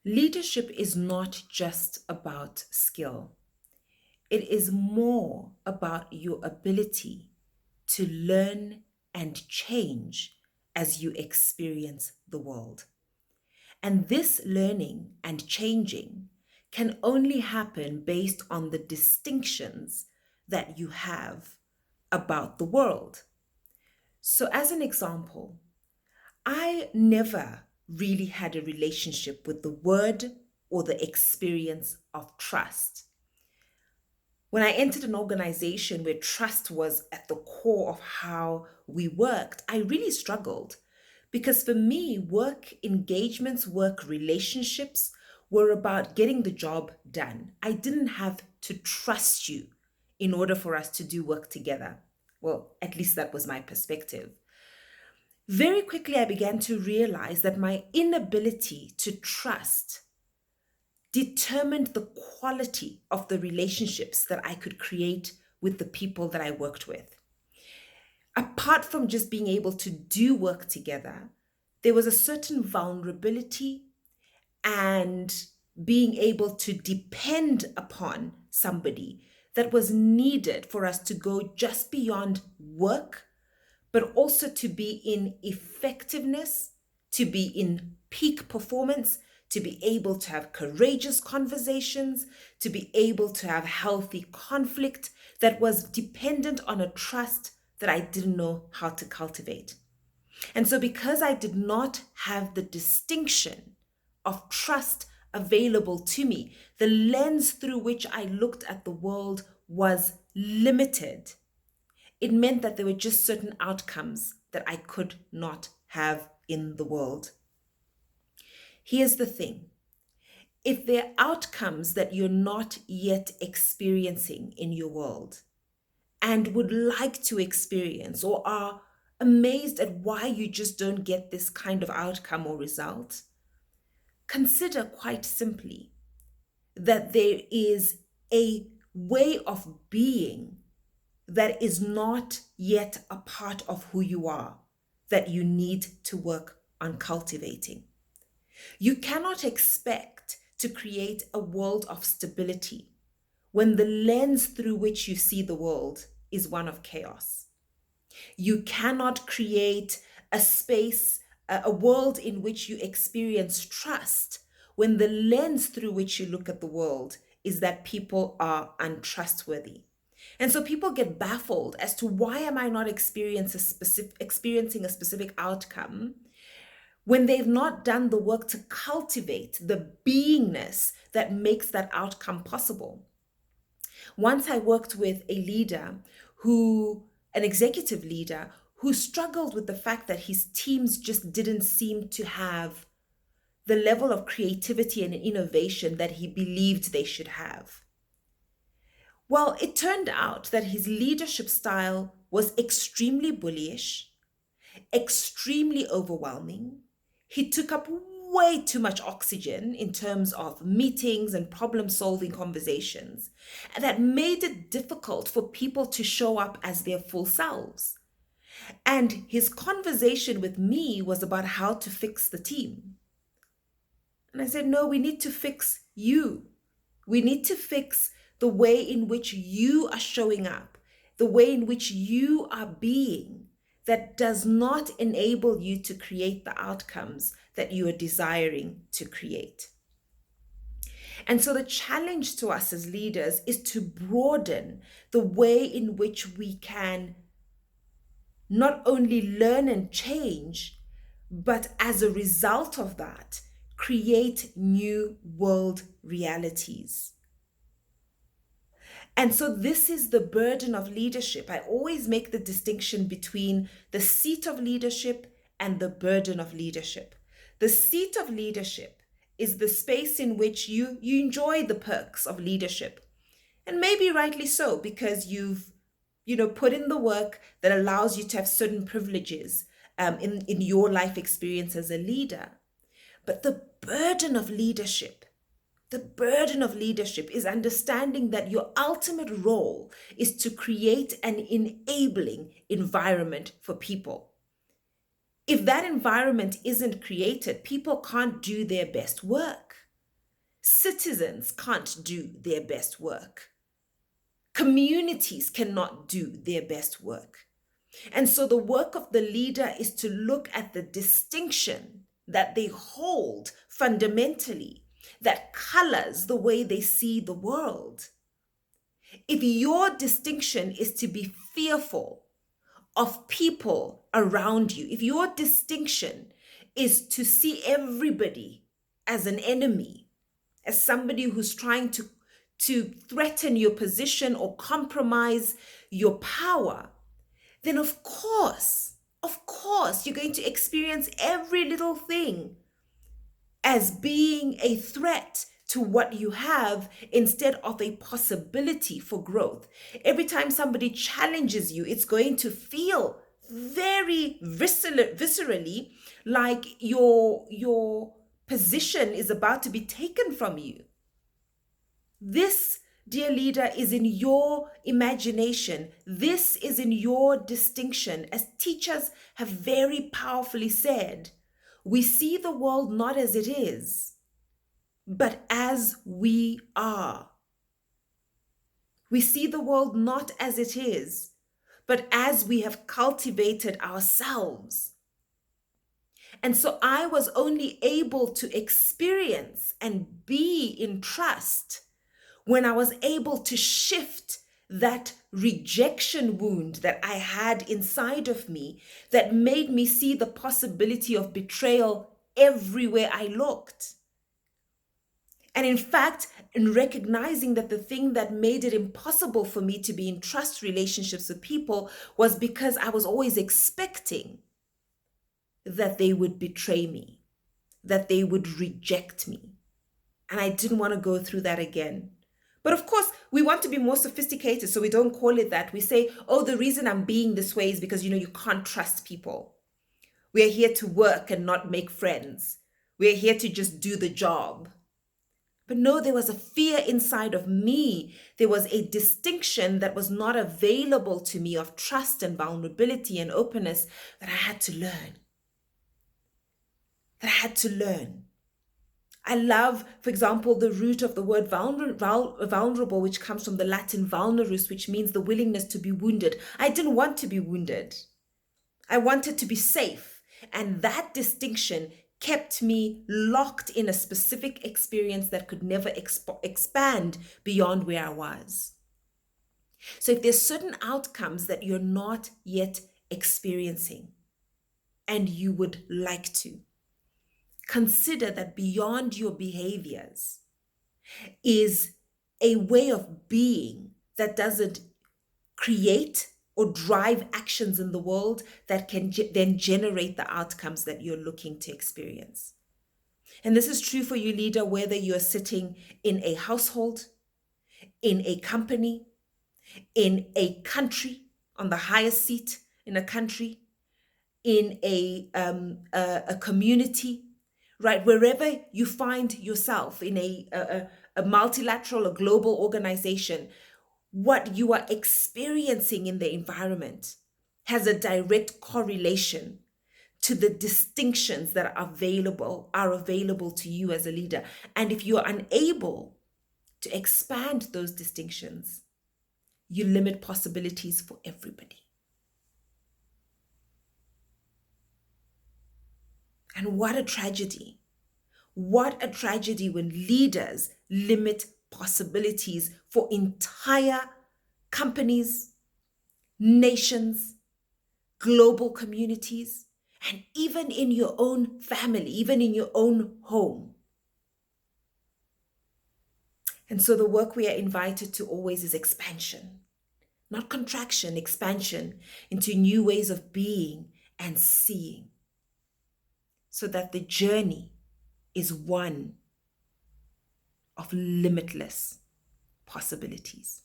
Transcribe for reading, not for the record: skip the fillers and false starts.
Leadership is not just about skill, it is more about your ability to learn and change as you experience the world. And this learning and changing can only happen based on the distinctions that you have about the world. So, as an example, I never really had a relationship with the word or the experience of trust. When I entered an organization where trust was at the core of how we worked, I really struggled because for me, work engagements, work relationships were about getting the job done. I didn't have to trust you in order for us to do work together. Well, at least that was my perspective. Very quickly, I began to realize that my inability to trust determined the quality of the relationships that I could create with the people that I worked with. Apart from just being able to do work together, there was a certain vulnerability and being able to depend upon somebody that was needed for us to go just beyond work, but also to be in effectiveness, to be in peak performance, to be able to have courageous conversations, to be able to have healthy conflict that was dependent on a trust that I didn't know how to cultivate. And so, because I did not have the distinction of trust available to me, the lens through which I looked at the world was limited. It meant that there were just certain outcomes that I could not have in the world. Here's the thing, if there are outcomes that you're not yet experiencing in your world and would like to experience or are amazed at why you just don't get this kind of outcome or result, consider quite simply that there is a way of being that is not yet a part of who you are that you need to work on cultivating. You cannot expect to create a world of stability when the lens through which you see the world is one of chaos. You cannot create a space, a world in which you experience trust when the lens through which you look at the world is that people are untrustworthy. And so people get baffled as to why am I not experiencing a specific outcome when they've not done the work to cultivate the beingness that makes that outcome possible. Once I worked with a leader an executive leader, who struggled with the fact that his teams just didn't seem to have the level of creativity and innovation that he believed they should have. Well, it turned out that his leadership style was extremely bullyish, extremely overwhelming. He took up way too much oxygen in terms of meetings and problem solving conversations, and that made it difficult for people to show up as their full selves. And his conversation with me was about how to fix the team. And I said, no, we need to fix you. We need to fix the way in which you are showing up, the way in which you are being, that does not enable you to create the outcomes that you are desiring to create. And so the challenge to us as leaders is to broaden the way in which we can not only learn and change, but as a result of that, create new world realities. And so, this is the burden of leadership. I always make the distinction between the seat of leadership and the burden of leadership. The seat of leadership is the space in which you enjoy the perks of leadership. And maybe rightly so, because you've put in the work that allows you to have certain privileges in your life experience as a leader. But the burden of leadership is understanding that your ultimate role is to create an enabling environment for people. If that environment isn't created, people can't do their best work. Citizens can't do their best work. Communities cannot do their best work. And so the work of the leader is to look at the distinction that they hold fundamentally that colors the way they see the world. If your distinction is to be fearful of people around you, if your distinction is to see everybody as an enemy, as somebody who's trying to threaten your position or compromise your power, then of course, you're going to experience every little thing as being a threat to what you have instead of a possibility for growth. Every time somebody challenges you, it's going to feel very viscerally like your position is about to be taken from you. This, dear leader, is in your imagination. This is in your distinction. As teachers have very powerfully said, we see the world not as it is, but as we are. We see the world not as it is, but as we have cultivated ourselves. And so I was only able to experience and be in trust when I was able to shift that rejection wound that I had inside of me that made me see the possibility of betrayal everywhere I looked. And in fact, in recognizing that the thing that made it impossible for me to be in trust relationships with people was because I was always expecting that they would betray me, that they would reject me. And I didn't want to go through that again. But of course, we want to be more sophisticated, so we don't call it that. We say, oh, the reason I'm being this way is because, you can't trust people. We're here to work and not make friends. We're here to just do the job. But no, there was a fear inside of me. There was a distinction that was not available to me of trust and vulnerability and openness that I had to learn. I love, for example, the root of the word vulnerable, which comes from the Latin vulnerus, which means the willingness to be wounded. I didn't want to be wounded. I wanted to be safe. And that distinction kept me locked in a specific experience that could never expand beyond where I was. So if there's certain outcomes that you're not yet experiencing and you would like to, consider that beyond your behaviors is a way of being that doesn't create or drive actions in the world that can then generate the outcomes that you're looking to experience. And this is true for you, leader, whether you're sitting in a household, in a company, in a country, on the highest seat in a country, in a community, right? Wherever you find yourself in a multilateral, a global organization, what you are experiencing in the environment has a direct correlation to the distinctions that are available to you as a leader. And if you are unable to expand those distinctions, you limit possibilities for everybody. And what a tragedy. What a tragedy when leaders limit possibilities for entire companies, nations, global communities, and even in your own family, even in your own home. And so the work we are invited to always is expansion, not contraction, expansion into new ways of being and seeing, so that the journey is one of limitless possibilities.